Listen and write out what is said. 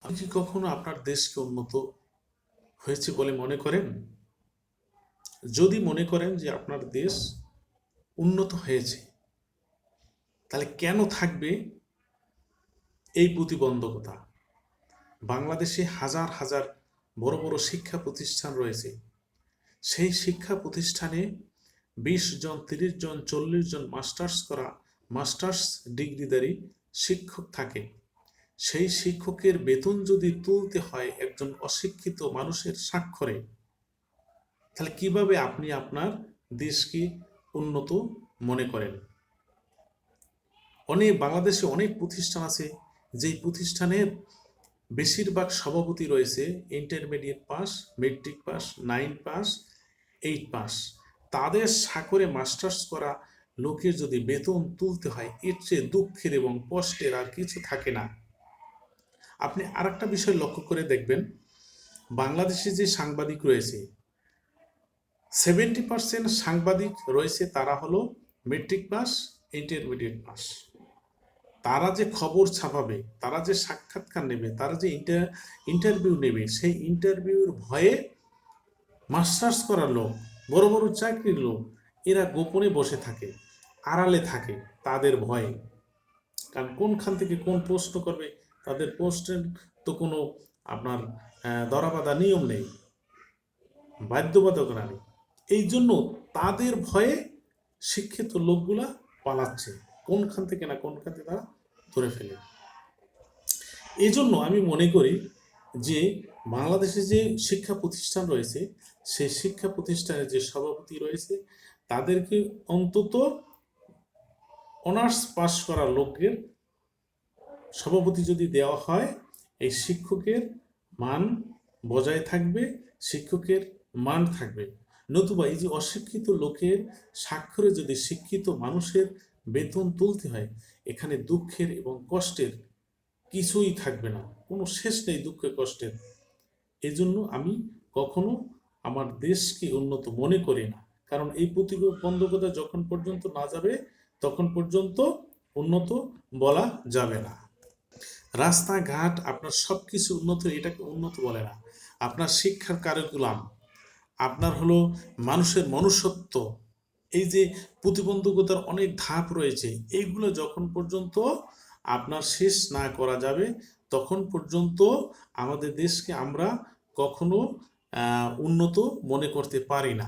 আপনি কি কখনো আপনার দেশকে উন্নত হয়েছে বলে মনে করেন? যদি মনে করেন যে আপনার দেশ উন্নত হয়েছে, তাহলে কেন থাকবে এই প্রতিবন্ধকতা? বাংলাদেশে হাজার হাজার বড় বড় শিক্ষা প্রতিষ্ঠান রয়েছে। সেই শিক্ষা প্রতিষ্ঠানে 20 জন, 30 জন, 40 জন মাস্টার্স ডিগ্রিধারী শিক্ষক থাকে। সেই শিক্ষকের বেতন যদি তুলতে হয় একজন অশিক্ষিত মানুষের স্বাক্ষরে, তাহলে কিভাবে আপনি আপনার দেশকে উন্নত মনে করেন? বাংলাদেশে অনেক প্রতিষ্ঠান আছে, যেই প্রতিষ্ঠানের বেশিরভাগ সভাপতি রয়েছে intermediate pass, matric pass, 9 pass, 8 pass. তাদের স্বাক্ষরে মাস্টার্স করা লোকের যদি বেতন তুলতে হয়, এর চেয়ে দুঃখের এবং কষ্টের আর কিছু থাকে না। আপনি আরেকটা বিষয় লক্ষ্য করে দেখবেন, বাংলাদেশে যে সাংবাদিক রয়েছে 70% সাংবাদিক রয়েছে, তারা হলো মেট্রিক পাস, ইন্টারমিডিয়েট পাস। তারা যে খবর ছাপাবে, তারা যে সাক্ষাৎকার নেবে, তারা যে ইন্টারভিউ নেবে, সেই ইন্টারভিউর ভয়ে মাস্টার্স করার লোক, বড় বড় চাকরির লোক, এরা গোপনে বসে থাকে, আড়ালে থাকে তাদের ভয়ে। কারণ কোনখান থেকে কোন প্রশ্ন করবে, তাদের প্রশ্নের তো কোনো আপনার ধরাবাঁধা নিয়ম নেই, বাধ্যবাধকতা নেই। এই জন্য তাদের ভয়ে শিক্ষিত লোকগুলা পালাচ্ছে, কোনখান থেকে না কোনখান থেকে তারা ধরে ফেলে। এই জন্য আমি মনে করি যে বাংলাদেশে যে শিক্ষা প্রতিষ্ঠান রয়েছে, সেই শিক্ষা প্রতিষ্ঠানের যে সভাপতি রয়েছে, তাদেরকে অন্তত অনার্স পাস করা লোকের সভাপতি যদি দেওয়া হয়, এই শিক্ষকের মান বজায় থাকবে, শিক্ষকের মান থাকবে। নতুবা এই যে অশিক্ষিত লোকের স্বাক্ষরে যদি শিক্ষিত মানুষের বেতন তুলতে হয়, এখানে দুঃখের এবং কষ্টের কিছুই থাকবে না, কোনো শেষ নেই দুঃখের কষ্টের। এই জন্য আমি কখনো আমার দেশকে উন্নত মনে করি না, কারণ এই প্রতিবন্ধকতা যখন পর্যন্ত না যাবে, তখন পর্যন্ত উন্নত বলা যাবে না। রাস্তাঘাট আপনার সব কিছু উন্নত, এটাকে উন্নত বলে না। আপনার শিক্ষার কারিকুলাম, আপনার হলো মানুষের মনুষ্যত্ব, এই যে প্রতিবন্ধকতার অনেক ধাপ রয়েছে, এইগুলো যখন পর্যন্ত আপনার শেষ না করা যাবে, তখন পর্যন্ত আমাদের দেশকে আমরা কখনো উন্নত মনে করতে পারি না।